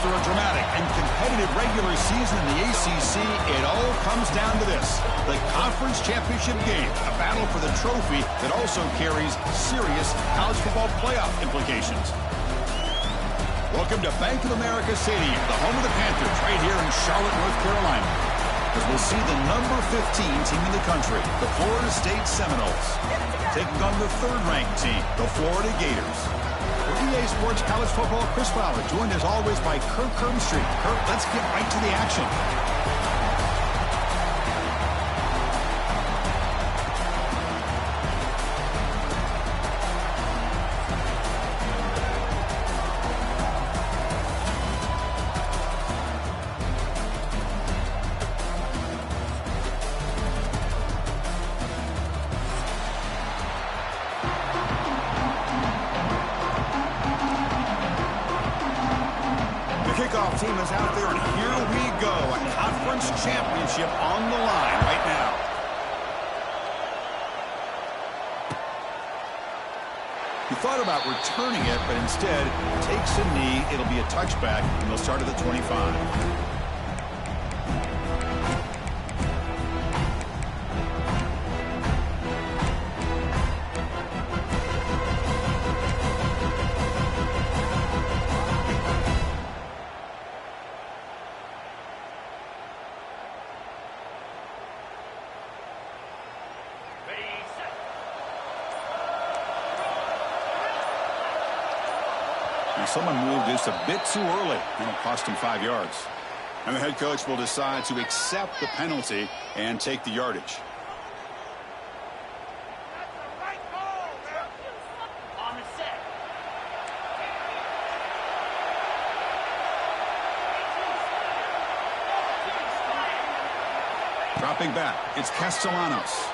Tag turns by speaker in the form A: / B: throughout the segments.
A: After a dramatic and competitive regular season in the ACC, it all comes down to this: the conference championship game, a battle for the trophy that also carries serious college football playoff implications. Welcome to Bank of America Stadium, the home of the Panthers, right here in Charlotte, North Carolina, as we'll see the number 15 team in the country, the Florida State Seminoles, taking on the third-ranked team, the Florida Gators. For EA Sports College Football, Chris Fowler, joined as always by Kirk Kirkstreet. Kirk, let's get right to the action. Kickoff team is out there, and here we go. A conference championship on the line right now. He thought about returning it, but instead takes a knee. It'll be a touchback, and they'll start at the 25. Someone moved just a bit too early. It'll cost him 5 yards. And the head coach will decide to accept the penalty and take the yardage. Dropping back, it's Castellanos.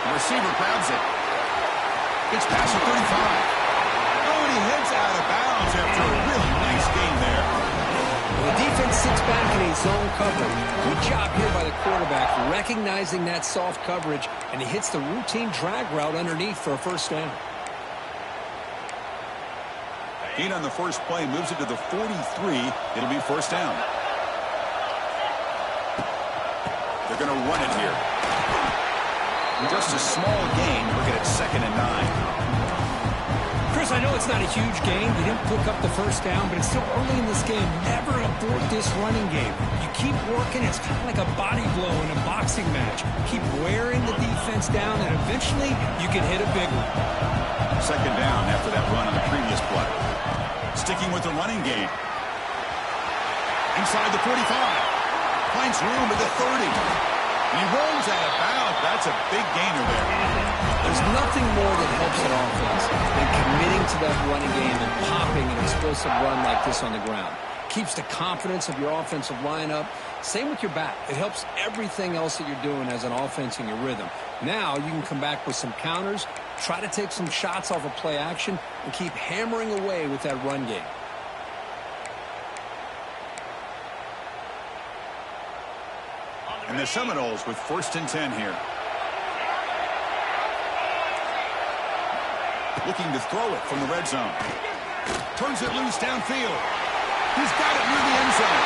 A: The receiver grabs it. It's past the 35. He heads out of bounds after a really nice game there.
B: The defense sits back in a zone coverage. Good job here by the quarterback, recognizing that soft coverage, and he hits the routine drag route underneath for a first down.
A: Gain on the first play, moves it to the 43. It'll be first down. They're going to run it here. Just a small gain. Look at it, 2nd and 9.
B: Chris, I know it's not a huge game. You didn't pick up the first down, but it's still early in this game. Never abort this running game. You keep working. It's kind of like a body blow in a boxing match. Keep wearing the defense down, and eventually you can hit a big one.
A: Second down after that run on the previous play. Sticking with the running game. Inside the 45. Finds room at the 30. And he rolls out of bounds. That's a big gainer there.
B: There's nothing more that helps an offense than committing to that running game and popping an explosive run like this on the ground. Keeps the confidence of your offensive lineup. Same with your back. It helps everything else that you're doing as an offense in your rhythm. Now you can come back with some counters, try to take some shots off of play action, and keep hammering away with that run game.
A: And the Seminoles with 1st and 10 here. Looking to throw it from the red zone. Turns it loose downfield. He's got it near the end zone.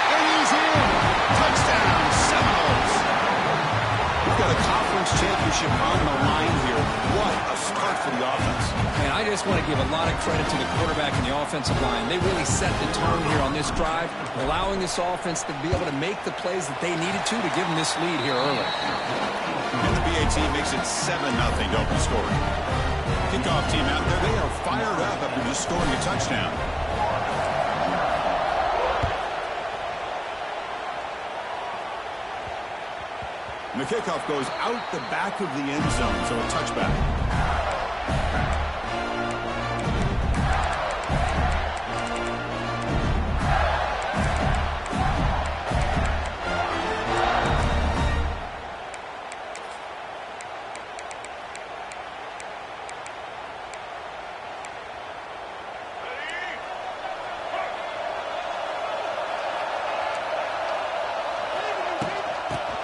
A: And he's in. Touchdown, Seminoles. We've got a conference championship on the line here. What a start for the offense.
B: And I just want to give a lot of credit to the quarterback and the offensive line. They really set the tone here on this drive, allowing this offense to be able to make the plays that they needed to give them this lead here early.
A: And the BAT makes it 7-0 to open scoring. Kickoff team out there, they are fired up after just scoring a touchdown. And the kickoff goes out the back of the end zone, so a touchback.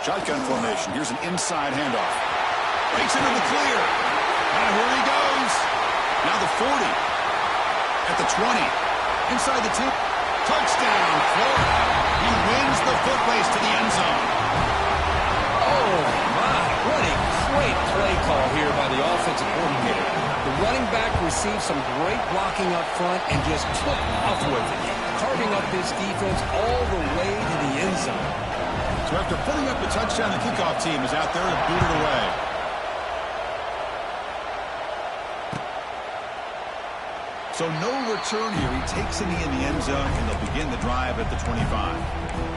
A: Shotgun formation. Here's an inside handoff. Breaks into the clear. And here he goes. Now the 40. At the 20. Inside the 10. Touchdown, Florida. He wins the foot race to the end zone.
B: Oh, my. What a great play call here by the offensive coordinator. The running back received some great blocking up front and just took off with it, carving up this defense all the way to the end zone.
A: So after putting up the touchdown, the kickoff team is out there to boot it away. So no return here. He takes a knee in the end zone, and they'll begin the drive at the 25.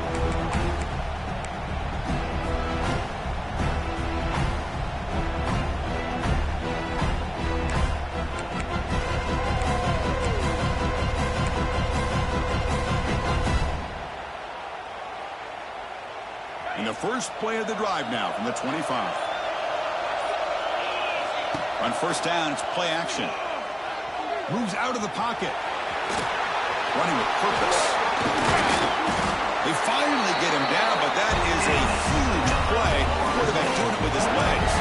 A: And the first play of the drive now from the 25. On first down, it's play action. Moves out of the pocket. Running with purpose. They finally get him down, but that is a huge play. Quarterback doing it with his legs.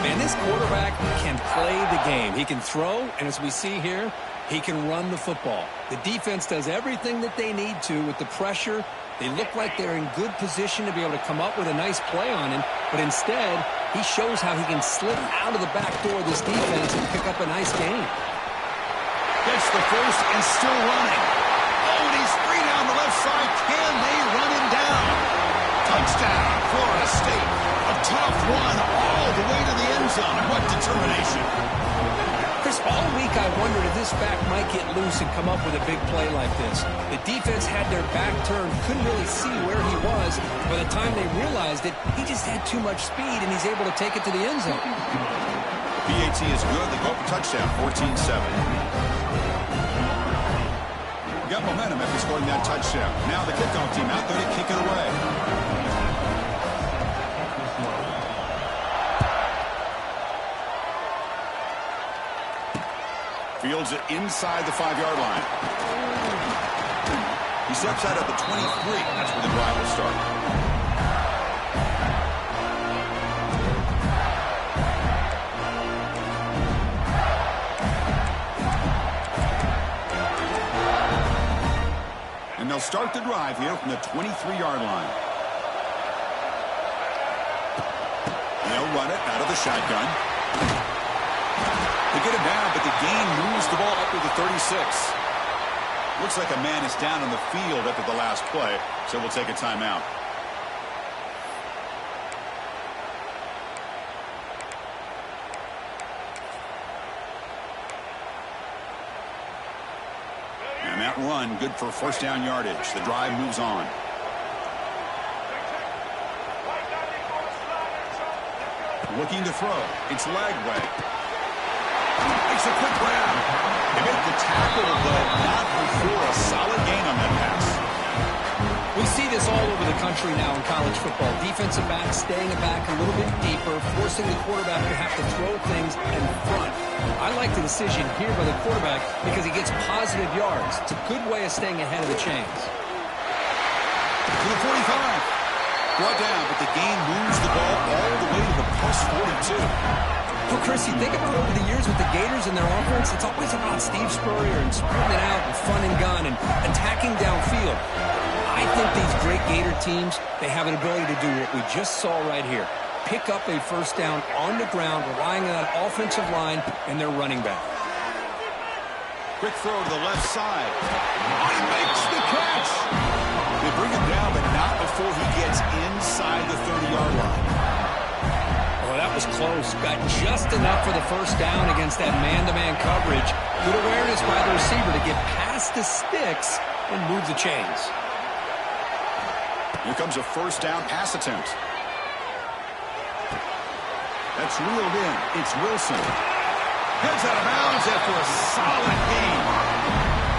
B: Man, this quarterback can play the game. He can throw, and as we see here, he can run the football. The defense does everything that they need to with the pressure. They look like they're in good position to be able to come up with a nice play on him, but instead, he shows how he can slip out of the back door of this defense and pick up a nice gain.
A: Gets the first and still running. Oh, and he's free down the left side. Can they run him down? Touchdown, Florida State. A tough one all the way to the end zone. What determination.
B: Chris, all week I wondered if this back might get loose and come up with a big play like this. The defense had their back turned, couldn't really see where he was. By the time they realized it, he just had too much speed, and he's able to take it to the end zone.
A: BAT is good. They go up a touchdown, 14-7. Got momentum after scoring that touchdown. Now the kickoff team out there to kick it away. Fields it inside the 5-yard line. He steps out at the 23. That's where the drive will start. And they'll start the drive here from the 23-yard line. They'll run it out of the shotgun. They get him down, but the gain moves the ball up to the 36. Looks like a man is down on the field after the last play, so we'll take a timeout. And that run, good for first down yardage. The drive moves on. Looking to throw. It's Lagway. Makes a quick grab. They make the tackle, though not before a solid gain on that pass.
B: We see this all over the country now in college football. Defensive backs staying back a little bit deeper, forcing the quarterback to have to throw things in front. I like the decision here by the quarterback because he gets positive yards. It's a good way of staying ahead of the chains.
A: To the 45. Brought down, but the gain moves the ball all the way to the plus 42.
B: Well, Chris, you think about over the years with the Gators and their offense, it's always about Steve Spurrier and spreading it out and fun and gun and attacking downfield. I think these great Gator teams, they have an ability to do what we just saw right here. Pick up a first down on the ground, relying on that offensive line and their running back.
A: Quick throw to the left side. He makes the catch. They bring him down, but not before he gets inside the 30-yard line.
B: Oh, that was close. Got just enough for the first down against that man-to-man coverage. Good awareness by the receiver to get past the sticks and move the chains.
A: Here comes a first down pass attempt. That's reeled in. It's Wilson. Heads out of bounds after a solid gain.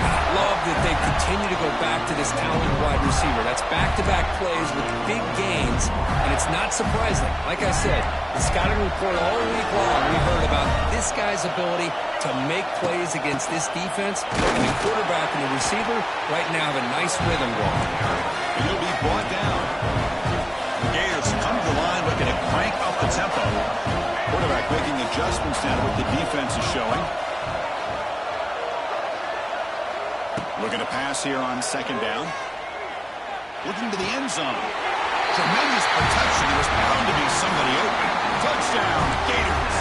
B: I love that they continue to go back to this talented wide receiver. That's back-to-back plays with big gains, and it's not surprising. Like I said, the scouting report all week long, we heard about this guy's ability to make plays against this defense, and the quarterback and the receiver right now have a nice rhythm going.
A: And he'll be brought down. The Gators come to the line looking to crank up the tempo. Quarterback making adjustments now to what the defense is showing. Looking to pass here on second down. Looking to the end zone. Tremendous protection. There was bound to be somebody open. Touchdown, Gators.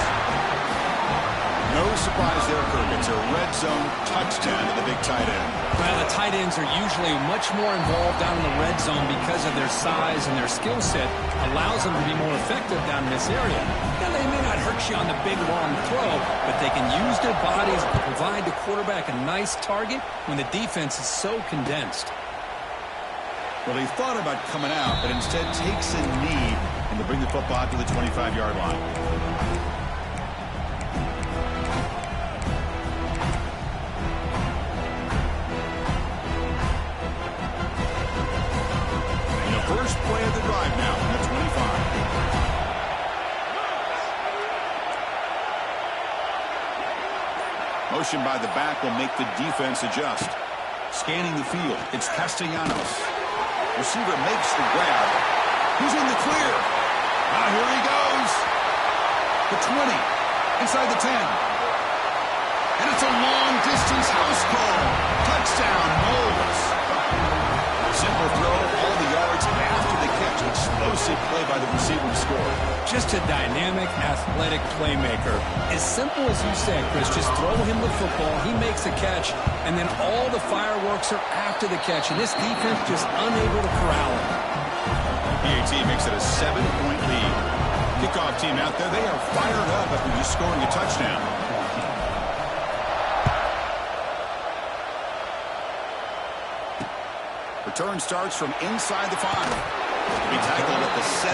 A: No surprise there, Kirk. It's a red zone touchdown to the big tight end.
B: Well, the tight ends are usually much more involved down in the red zone because of their size and their skill set. Allows them to be more effective down in this area. Now, they may not hurt you on the big, long throw, but they can use their bodies to provide the quarterback a nice target when the defense is so condensed.
A: Well, he thought about coming out, but instead takes a knee and to bring the football to the 25-yard line. First play of the drive now from the 25. Motion by the back will make the defense adjust. Scanning the field, it's Castellanos. Receiver makes the grab. Who's in the clear? Now here he goes. The 20, inside the 10. And it's a long-distance house call. Touchdown, Knowles. Simple throw, all the yards after the catch. Explosive play by the receiver to score.
B: Just a dynamic, athletic playmaker. As simple as you said, Chris, just throw him the football, he makes a catch, and then all the fireworks are after the catch, and this defense just unable to corral him.
A: PAT makes it a 7-point lead. Kickoff team out there, they are fired up after just scoring a touchdown. Return starts from inside the 5. To be tackled at the 17.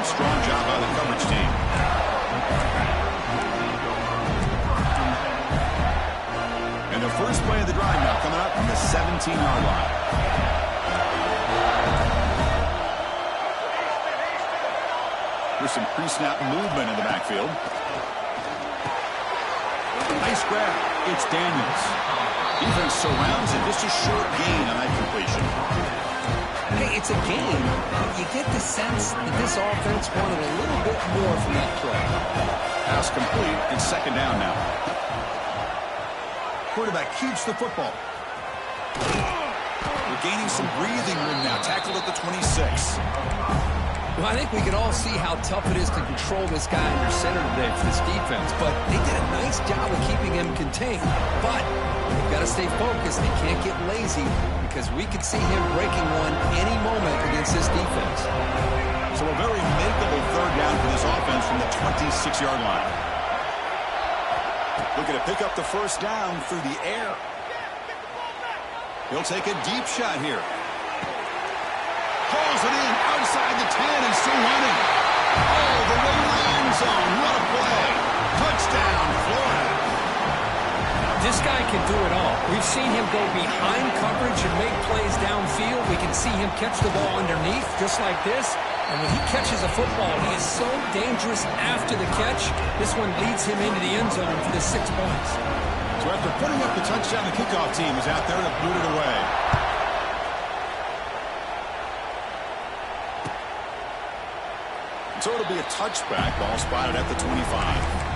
A: Strong job by the coverage team. And the first play of the drive now coming up from the 17-yard line. There's some pre-snap movement in the backfield. Nice grab. It's Daniels. Defense surrounds it. Just a short gain on that completion.
B: Hey, it's a game, but you get the sense that this offense wanted a little bit more from that play.
A: Pass complete. It's second down now. Quarterback keeps the football. We're gaining some breathing room now. Tackled at the 26.
B: Well, I think we can all see how tough it is to control this guy under center today for this defense, but they did a nice job of keeping him contained. But they've got to stay focused. They can't get lazy because we could see him breaking one any moment against this defense.
A: So a very makeable third down for this offense from the 26-yard line. Looking to pick up the first down through the air. He'll take a deep shot here. Pulls it in outside the 10 and still running. All the way to the end zone. What a play. Touchdown, Florida.
B: This guy can do it all. We've seen him go behind coverage and make plays downfield. We can see him catch the ball underneath just like this. And when he catches a football, he is so dangerous after the catch. This one leads him into the end zone for the 6 points.
A: So after putting up the touchdown, the kickoff team is out there to boot it away. So it'll be a touchback, ball spotted at the 25.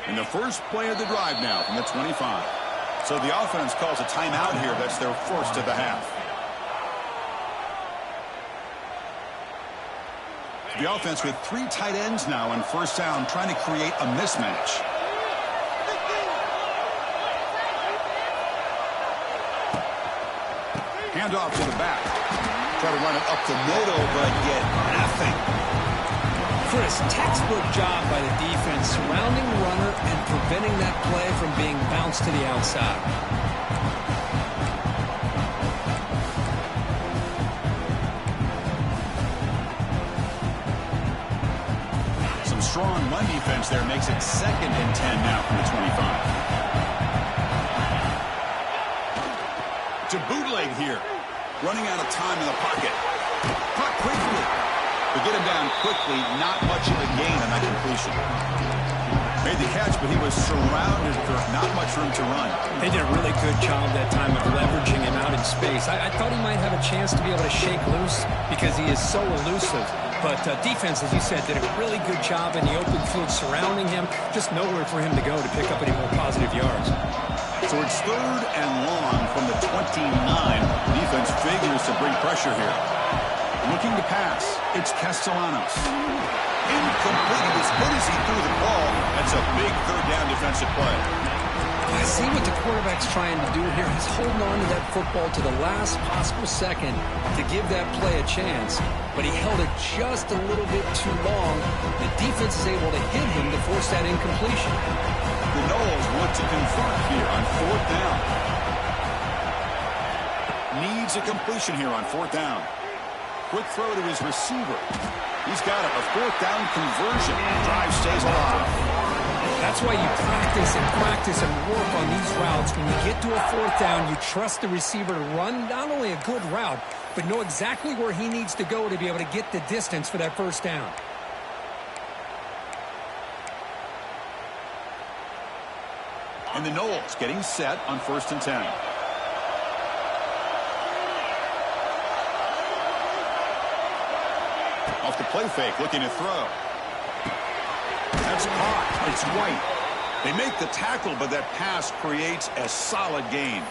A: And the first play of the drive now from the 25. So the offense calls a timeout here. That's their first of the half. The offense with 3 tight ends now on first down, trying to create a mismatch. Hand off to the back. Try to run it up the middle, but get nothing.
B: Chris, textbook job by the defense surrounding the runner and preventing that play from being bounced to the outside.
A: Some strong run defense there makes it 2nd and 10 now from the 25. To bootleg here. Running out of time in the pocket. Caught quickly. To get him down quickly, not much of a gain on that completion. Made the catch, but he was surrounded for not much room to run.
B: They did a really good job that time of leveraging him out in space. I thought he might have a chance to be able to shake loose because he is so elusive. But defense, as you said, did a really good job in the open field surrounding him. Just nowhere for him to go to pick up any more positive yards.
A: So it's 3rd and long from the 29. Defense figures to bring pressure here. Looking to pass. It's Castellanos. Incomplete. As good as he threw the ball, that's a big 3rd down defensive play.
B: I see what the quarterback's trying to do here. He's holding on to that football to the last possible second to give that play a chance. But he held it just a little bit too long. The defense is able to hit him to force that incompletion.
A: The Noles want to convert here on 4th down. Needs a completion here on 4th down. Quick throw to his receiver. He's got it. A 4th down conversion. Drive stays alive.
B: That's why you practice and work on these routes. When you get to a 4th down, you trust the receiver to run not only a good route, but know exactly where he needs to go to be able to get the distance for that first down.
A: And the Noles getting set on 1st and 10. Off the play fake, looking to throw. That's caught. It's White. They make the tackle, but that pass creates a solid gain.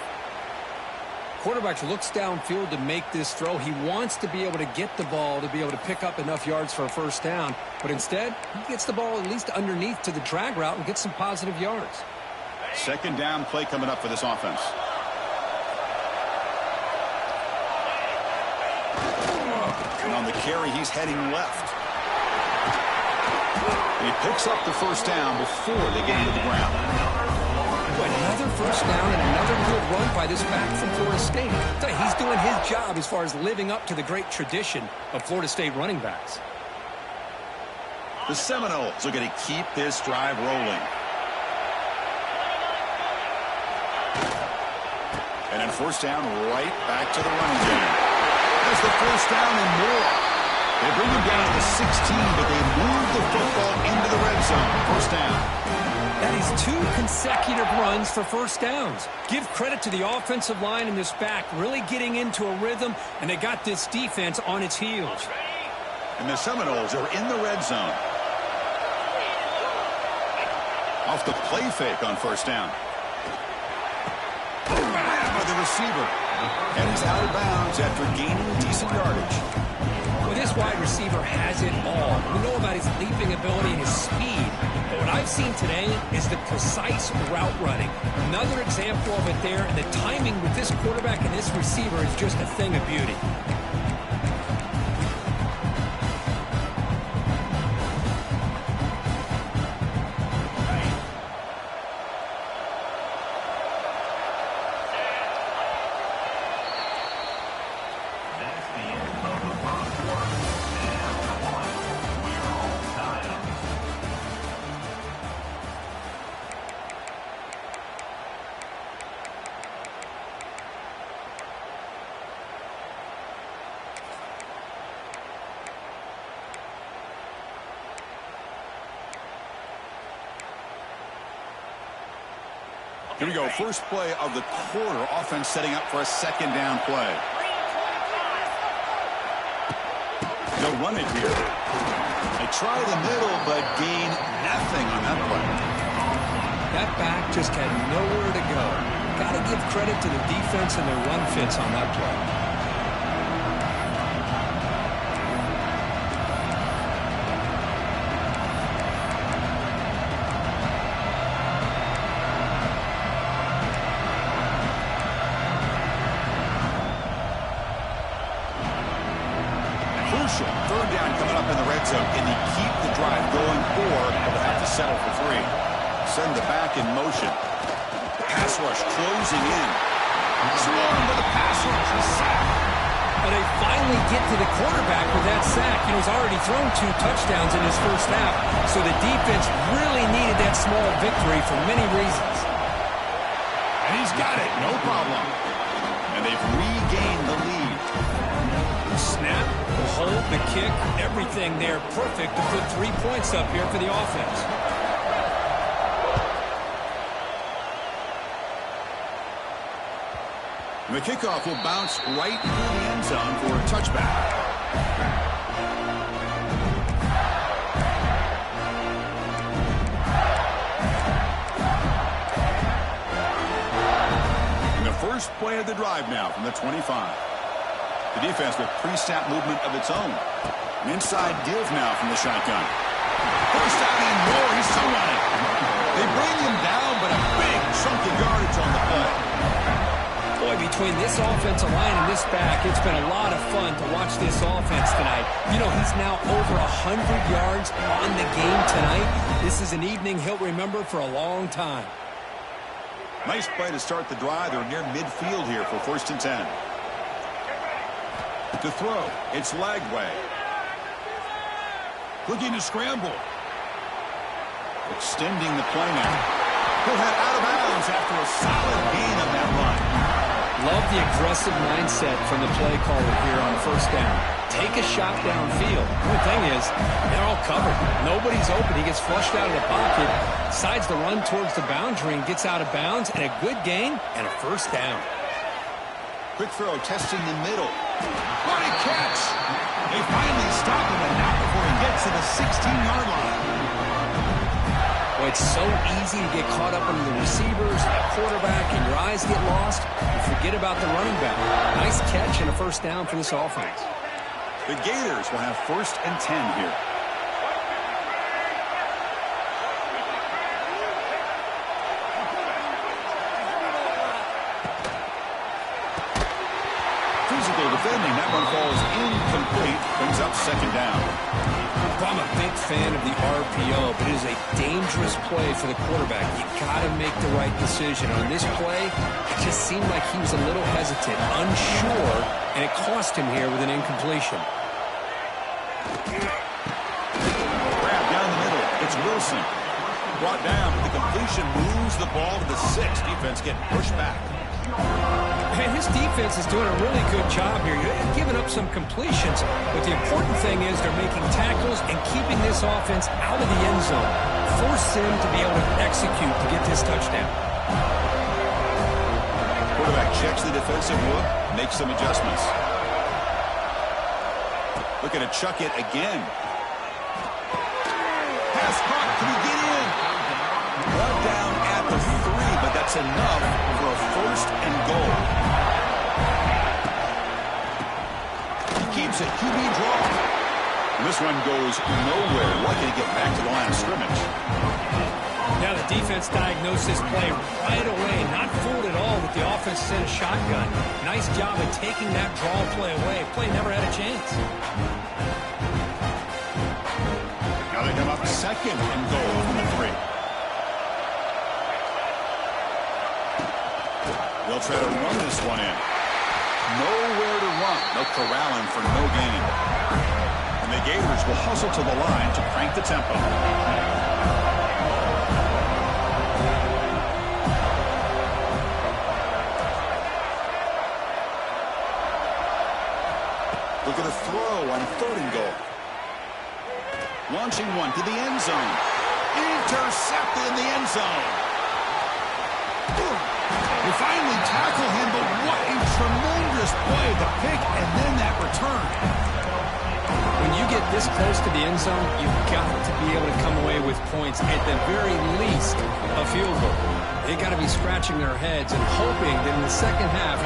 B: Quarterback looks downfield to make this throw. He wants to be able to get the ball to be able to pick up enough yards for a first down. But instead, he gets the ball at least underneath to the drag route and gets some positive yards.
A: 2nd down play coming up for this offense. And on the carry, he's heading left. And he picks up the first down before they get into the ground.
B: Another first down and another good run by this back from Florida State. He's doing his job as far as living up to the great tradition of Florida State running backs.
A: The Seminoles are going to keep this drive rolling. And then first down, right back to the running game. That's the first down and more. They bring him down to the 16, but they move the football into the red zone. First down.
B: That is 2 consecutive runs for first downs. Give credit to the offensive line and this back really getting into a rhythm, and they got this defense on its heels.
A: And the Seminoles are in the red zone. Off the play fake on first down. By the receiver. And he's out of bounds after gaining decent yardage.
B: Well, this wide receiver has it all. We know about his leaping ability and his speed. But what I've seen today is the precise route running. Another example of it there, and the timing with this quarterback and this receiver is just a thing of beauty.
A: Here we go. First play of the quarter. Offense setting up for a second down play. They'll run it here. They try the middle, but gain nothing on that play.
B: That back just had nowhere to go. Got to give credit to the defense and their run fits on that play.
A: Third down coming up in the red zone. Can he keep the drive going, or will have to settle for 3? Send the back in motion. Pass rush closing in. Swarm with a pass rush. A sack.
B: And they finally get to the quarterback with that sack. You know, he's already thrown 2 touchdowns in his first half, so the defense really needed that small victory for many reasons.
A: And he's got it. No problem. And they've regained the lead.
B: Snap, the hold, the kick, everything there perfect to put 3 points up here for the offense.
A: And the kickoff will bounce right through the end zone for a touchback. And the first play of the drive now from the 25. The defense with pre-snap movement of its own. An inside give now from the shotgun. First down and more. He's still running. They bring him down, but a big chunk of yardage on the play.
B: Boy, between this offensive line and this back, it's been a lot of fun to watch this offense tonight. You know, he's now over 100 yards on the game tonight. This is an evening he'll remember for a long time.
A: Nice play to start the drive. They're near midfield here for 1st and 10. To throw, it's Lagway. Looking to scramble. Extending the play now. He'll head out of bounds after a solid gain on that run.
B: Love the aggressive mindset from the play caller here on first down. Take a shot downfield. The only thing is, they're all covered. Nobody's open. He gets flushed out of the pocket, decides to run towards the boundary and gets out of bounds, and a good gain and a first down.
A: Quick throw, testing the middle. What a catch! They finally stop him, and not before he gets to the 16-yard line.
B: Well, it's so easy to get caught up under the receivers, the quarterback, and your eyes get lost. You forget about the running back. Nice catch and a first down for this offense.
A: The Gators will have 1st and 10 here. Defending, that one falls incomplete, brings up 2nd down.
B: I'm a big fan of the RPO, but it is a dangerous play for the quarterback. You got to make the right decision. On this play, it just seemed like he was a little hesitant, unsure, and it cost him here with an incompletion.
A: Grab down the middle. It's Wilson. Brought down, but the completion moves the ball to the 6. Defense getting pushed back.
B: And his defense is doing a really good job here. They're giving up some completions, but the important thing is they're making tackles and keeping this offense out of the end zone. force him to be able to execute to get this touchdown.
A: Quarterback checks the defensive look, makes some adjustments. Looking to chuck it again. Pass caught. Can he get in? Brought down at the 3, but that's enough for a 1st and goal. He keeps it. QB draw. And this one goes nowhere. Lucky to get back to the line of scrimmage.
B: Now the defense diagnosed this play right away. Not fooled at all with the offense sent a shotgun. Nice job of taking that draw play away. Play never had a chance.
A: Now they come up 2nd and goal from the 3. They'll try to run this one in. Nowhere to run. They'll corral him for no gain. And the Gators will hustle to the line to crank the tempo. Look at a throw on 3rd and goal. Launching one to the end zone. Intercepted in the end zone. They finally tackle him, but what a tremendous play. The pick and then that return.
B: When you get this close to the end zone, you've got to be able to come away with points, at the very least, a field goal. They've got to be scratching their heads and hoping that in the second half,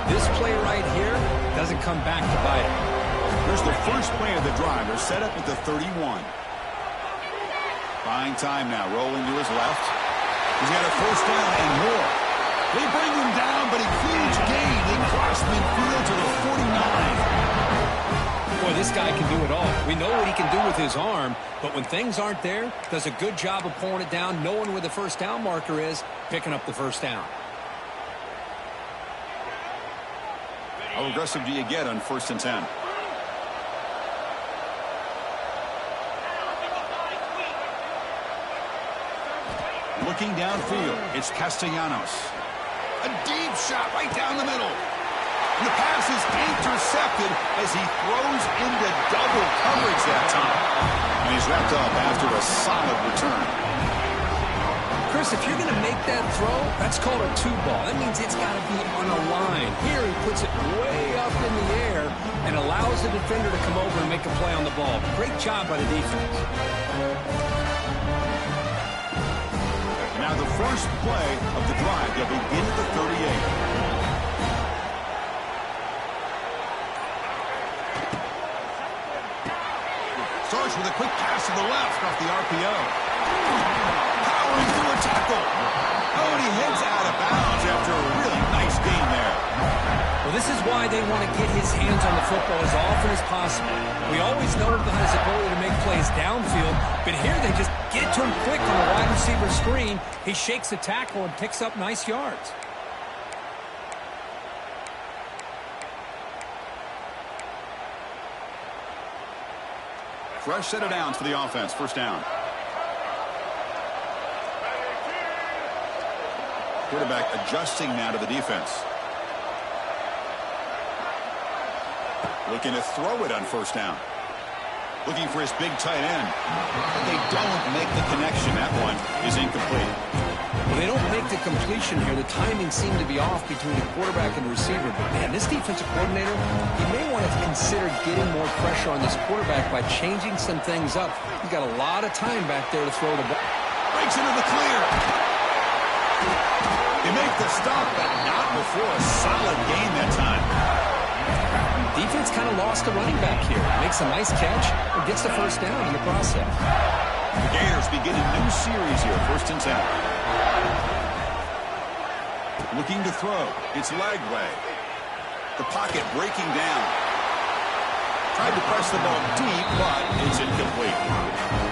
B: this play right here doesn't come back to bite them.
A: Here's the first play of the drive. They're set up at the 31. Buying time now, rolling to his left. He's got a 1st down and more. They bring him down, but a huge gain. They cross midfield to the 49.
B: Boy, this guy can do it all. We know what he can do with his arm, but when things aren't there, does a good job of pulling it down, knowing where the 1st down marker is, picking up the 1st down.
A: How aggressive do you get on 1st and 10? Looking downfield, it's Castellanos. A deep shot right down the middle. And the pass is intercepted as he throws into double coverage that time. And he's wrapped up after a solid return.
B: Chris, if you're going to make that throw, that's called a 2-ball. That means it's got to be on a line. Here he puts it way up in the air and allows the defender to come over and make a play on the ball. Great job by the defense.
A: Now the first play of the drive, they'll begin at the 38. Starts with a quick pass to the left off the RPO. Powering through a tackle. Oh, and he heads out of bounds after a really nice gain there.
B: Well, this is why they want to get his hands on the football as often as possible. We always know about his ability to make plays downfield, but here they just get it to him quick on a wide receiver screen. He shakes the tackle and picks up nice yards.
A: Fresh set of downs for the offense. 1st down. Quarterback adjusting now to the defense. Looking to throw it on 1st down. Looking for his big tight end. But they don't make the connection. That one is incomplete.
B: Well, they don't make the completion here. The timing seemed to be off between the quarterback and the receiver. But, man, this defensive coordinator, he may want to consider getting more pressure on this quarterback by changing some things up. He's got a lot of time back there to throw the ball.
A: Breaks into the clear. They make the stop, but not before a solid gain that time.
B: Defense kind of lost the running back here. Makes a nice catch and gets the 1st down in the process.
A: The Gators begin a new series here, 1st and 10. Looking to throw. It's Lagway. The pocket breaking down. Tried to press the ball deep, but it's incomplete.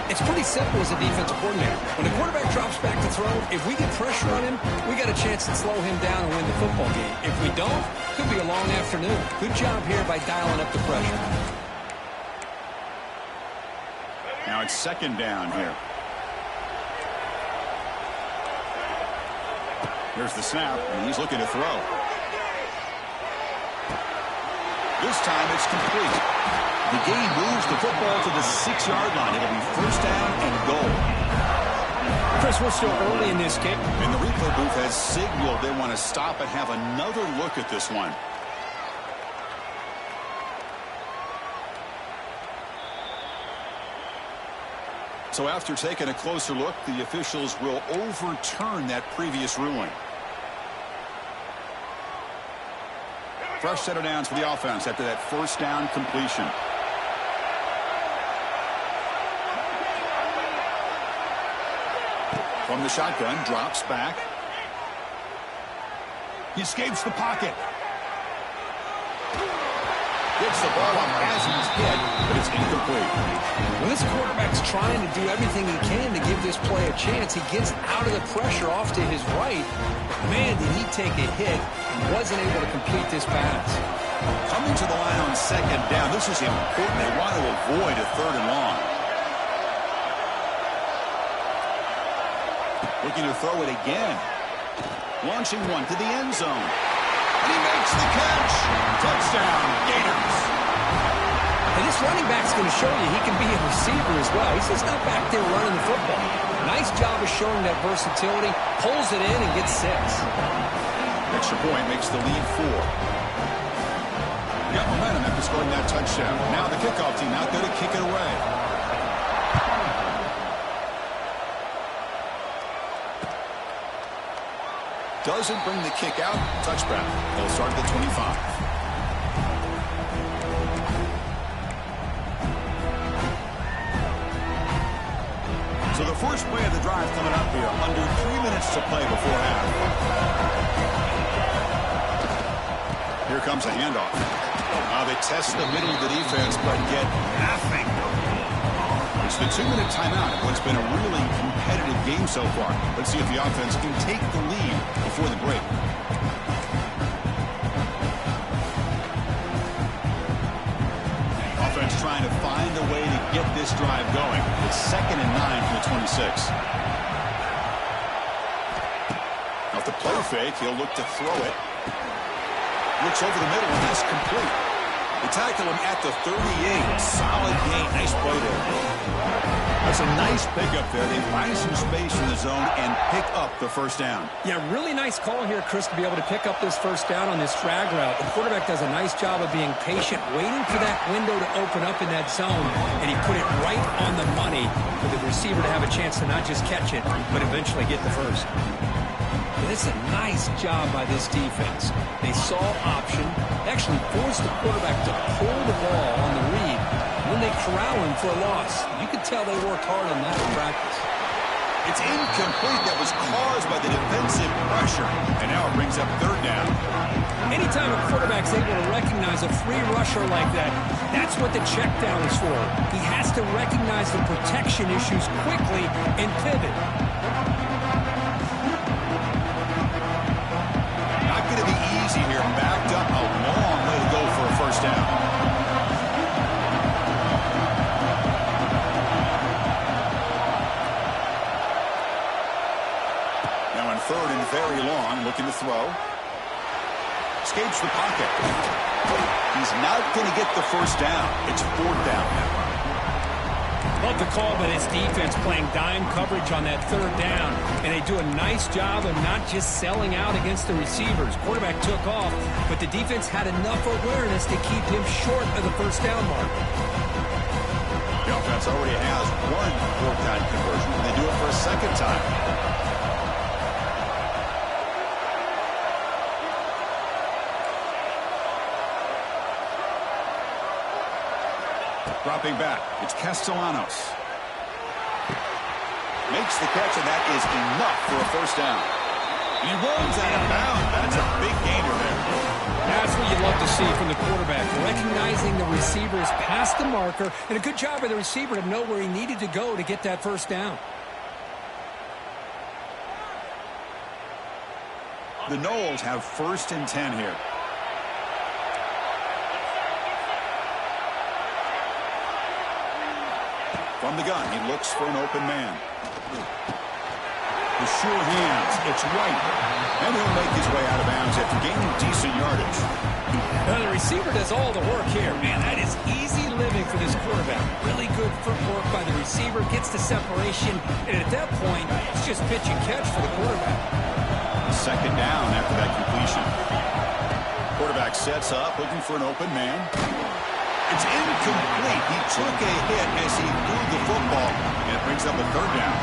B: It's pretty simple as a defensive coordinator. When the quarterback drops back to throw, if we get pressure on him, we got a chance to slow him down and win the football game. If we don't, could be a long afternoon. Good job here by dialing up the pressure.
A: Now it's 2nd down here. Here's the snap, and he's looking to throw. This time it's complete. The game moves the football to the 6-yard line. It'll be 1st down and goal.
B: Chris, we're still early in this game.
A: And the replay booth has signaled they want to stop and have another look at this one. So after taking a closer look, the officials will overturn that previous ruling. Fresh set of downs for the offense after that first down completion. From the shotgun, drops back. He escapes the pocket. Gets the ball up as he's hit, but it's incomplete.
B: When this quarterback's trying to do everything he can to give this play a chance, he gets out of the pressure off to his right. Man, did he take a hit and wasn't able to complete this pass.
A: Coming to the line on second down, this is important. They want to avoid a third and long. Looking to throw it again. Launching one to the end zone. And he makes the catch. Touchdown, Gators.
B: And this running back's going to show you he can be a receiver as well. He's just not back there running the football. Nice job of showing that versatility. Pulls it in and gets 6.
A: Extra point makes the lead 4. Got momentum after scoring that touchdown. Now the kickoff team out there to kick it away. Doesn't bring the kick out. Touchback. They'll start at the 25. So the first play of the drive coming up here. Under 3 minutes to play before half. Here comes a handoff. They test the middle of the defense, but get nothing. It's the 2-minute timeout of what's been a really competitive game so far. Let's see if the offense can take the lead before the break. Offense trying to find a way to get this drive going. It's 2nd and 9 from the 26. Off the play fake, he'll look to throw it. Looks over the middle, and that's complete. They tackle him at the 38. Solid gain. Nice play there. That's a nice pickup there. They find some space in the zone and pick up the first down.
B: Yeah, really nice call here, Chris, to be able to pick up this first down on this drag route. The quarterback does a nice job of being patient, waiting for that window to open up in that zone, and he put it right on the money for the receiver to have a chance to not just catch it, but eventually get the first. But it's a nice job by this defense. They saw option, actually forced the quarterback to pull the ball on the read, and then they corral him for a loss. You could tell they worked hard on that in practice.
A: It's incomplete. That was caused by the defensive pressure. And now it brings up 3rd down.
B: Anytime a quarterback's able to recognize a free rusher like that, that's what the check down is for. He has to recognize the protection issues quickly and pivot.
A: Not going to be easy here. Backed up a long way to go for a first down. Now in 3rd and very long, looking to throw. Escapes the pocket. He's not going to get the first down. It's 4th down now.
B: Love the call by this defense playing dime coverage on that 3rd down, and they do a nice job of not just selling out against the receivers. Quarterback took off, but the defense had enough awareness to keep him short of the first down mark.
A: The offense already has 1 4th down conversion. They do it for a 2nd time. Dropping back, it's Castellanos. Makes the catch, and that is enough for a first down. He runs out of bounds. That's a big gainer there.
B: That's what you love to see from the quarterback, recognizing the receivers past the marker, and a good job by the receiver to know where he needed to go to get that first down.
A: The Noles have 1st and 10 here. From the gun, he looks for an open man. The sure hands, it's White. And he'll make his way out of bounds after gaining decent yardage.
B: Well, the receiver does all the work here. Man, that is easy living for this quarterback. Really good footwork by the receiver, gets the separation, and at that point, it's just pitch and catch for the quarterback.
A: Second down after that completion. Quarterback sets up, looking for an open man. It's incomplete. He took a hit as he threw the football, and it brings up a third down.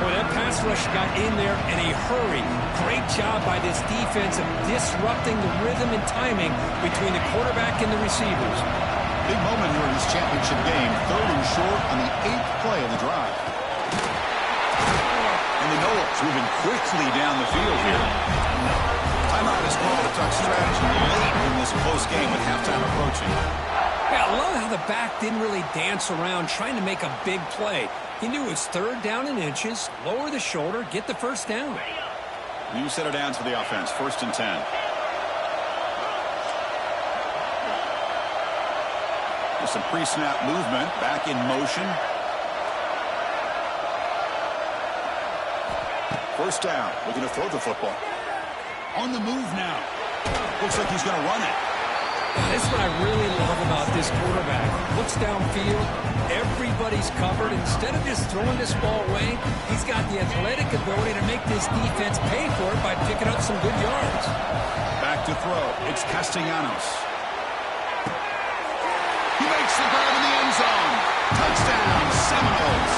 B: Boy, that pass rush got in there in a hurry. Great job by this defense of disrupting the rhythm and timing between the quarterback and the receivers.
A: Big moment here in this championship game. Third and short on the 8th play of the drive. And the Noles moving quickly down the field here. Timeout is called to tuck strategy late in this close game with halftime approaching.
B: Yeah, I love how the back didn't really dance around trying to make a big play. He knew it's third down in inches, lower the shoulder, get the first down.
A: New set of downs for the offense, 1st and 10. With some pre-snap movement, back in motion. First down, looking to throw the football. On the move now. Looks like he's going to run it.
B: This is what I really love about this quarterback. Looks downfield, everybody's covered. Instead of just throwing this ball away, he's got the athletic ability to make this defense pay for it by picking up some good yards.
A: Back to throw. It's Castellanos. He makes the grab in the end zone. Touchdown, Seminoles.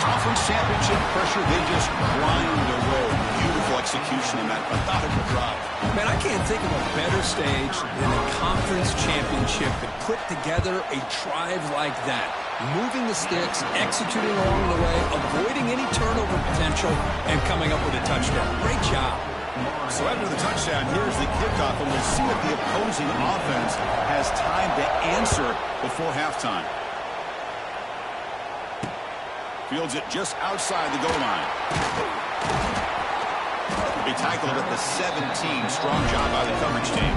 A: Conference championship pressure, they just grind away. Beautiful execution in that methodical drive.
B: Man, I can't think of a better stage than a conference championship to put together a drive like that. Moving the sticks, executing along the way, avoiding any turnover potential, and coming up with a touchdown. Great job.
A: So after the touchdown, here's the kickoff, and we'll see if the opposing offense has time to answer before halftime. Fields it just outside the goal line. He tackled at the 17. Strong job by the coverage team.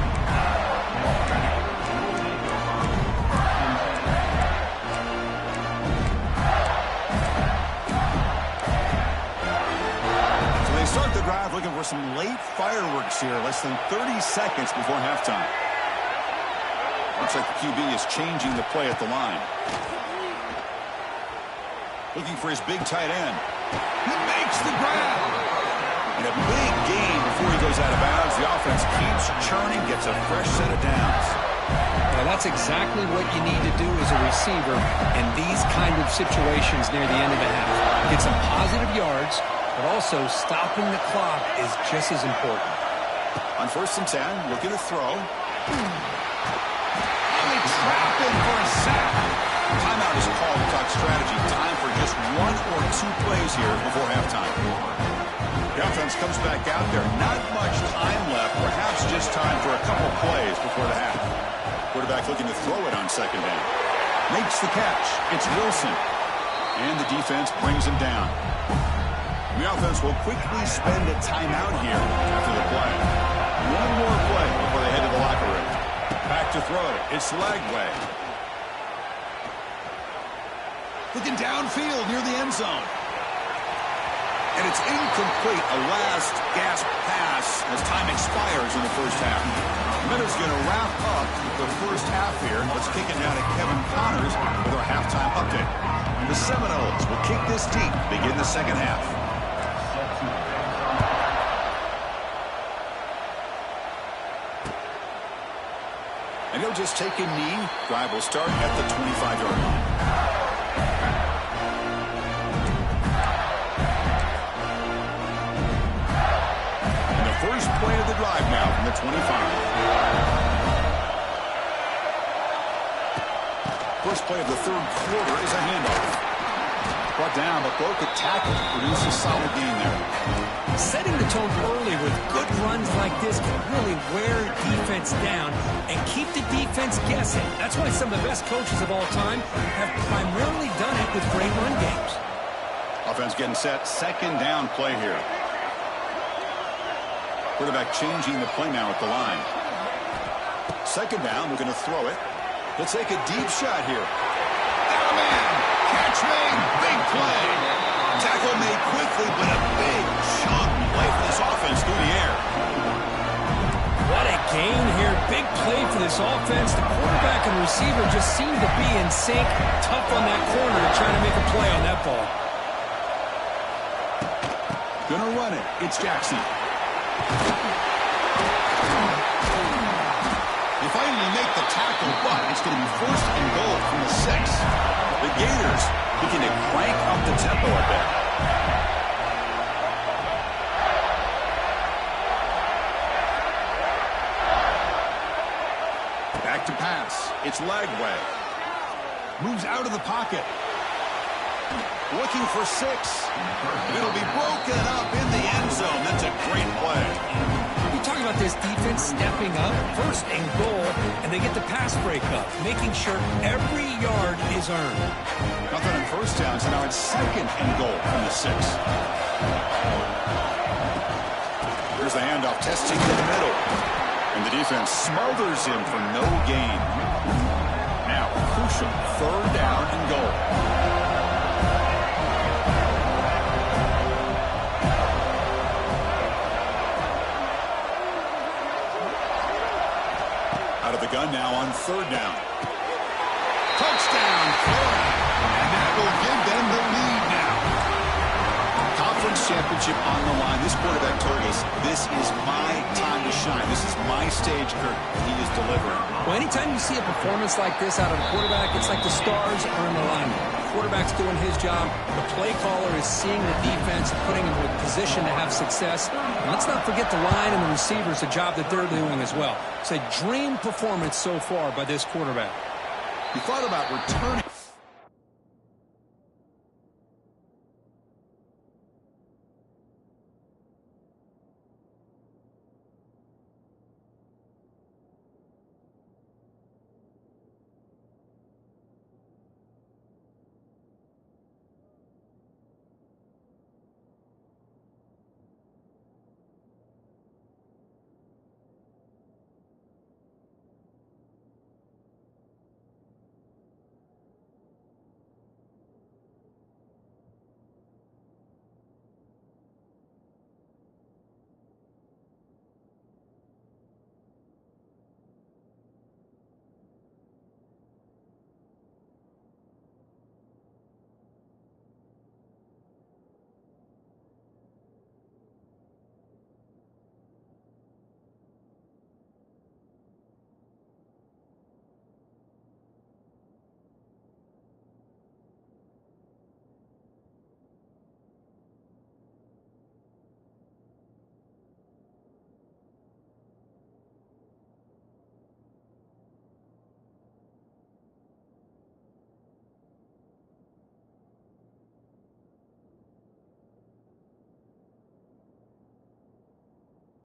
A: So they start the drive looking for some late fireworks here. Less than 30 seconds before halftime. Looks like the QB is changing the play at the line. Looking for his big tight end. He makes the grab. And a big gain before he goes out of bounds. The offense keeps churning, gets a fresh set of downs.
B: Yeah, that's exactly what you need to do as a receiver in these kind of situations near the end of the half. Get some positive yards, but also stopping the clock is just as important.
A: On 1st and 10, looking to throw. And they trap him for a sack. Timeout is called to talk strategy. Time for just 1 or 2 plays here before halftime. The offense comes back out there. Not much time left. Perhaps just time for a couple plays before the half. Quarterback looking to throw it on 2nd down. Makes the catch. It's Wilson. And the defense brings him down. The offense will quickly spend a timeout here after the play. 1 more play before they head to the locker room. Back to throw. It's Lagway. Looking downfield near the end zone. And it's incomplete. A last gasp pass as time expires in the first half. Minutes going to wrap up the first half here. Let's kick it now to Kevin Connors with our halftime update. The Seminoles will kick this deep, begin the second half. And he'll just take a knee. Drive will start at the 25-yard line. First play of the drive now from the 25. First play of the 3rd quarter is a handoff. Brought down, but broke the tackle to produce a solid gain there.
B: Setting the tone early with good runs like this can really wear defense down and keep the defense guessing. That's why some of the best coaches of all time have primarily done it with great run games.
A: Offense getting set. 2nd down play here. Quarterback changing the play now at the line. 2nd down, we're going to throw it. He'll take a deep shot here. Down man, catch made, big play. Tackle made quickly, but a big chunk play for this offense through the air.
B: What a gain here. Big play for this offense. The quarterback and receiver just seem to be in sync. Tough on that corner to try to make a play on that ball.
A: Gonna run it. It's Jackson. They finally make the tackle, but it's going to be first and goal from the 6. The Gators begin to crank up the tempo a bit. Back to pass. It's Lagway. Moves out of the pocket. Looking for 6. It'll be broken up in the end zone. That's a great play.
B: You talk about this defense stepping up, first and goal, and they get the pass breakup, making sure every yard is earned.
A: Nothing on first down, so now it's second and goal from the 6. Here's the handoff, testing the middle. And the defense smothers him for no gain. Now, crucial third down and goal. Out of the gun now on third down. Touchdown, Florida. And that will give them the lead now. Conference championship on the line. This quarterback told us, this is my time to shine. This is my stage, Kirk. He is delivering.
B: Well, anytime you see a performance like this out of a quarterback, it's like the stars are in alignment. The quarterback's doing his job. The play caller is seeing the defense and putting him in a position to have success. And let's not forget the line and the receivers, the job that they're doing as well. It's a dream performance so far by this quarterback.
A: He thought about returning.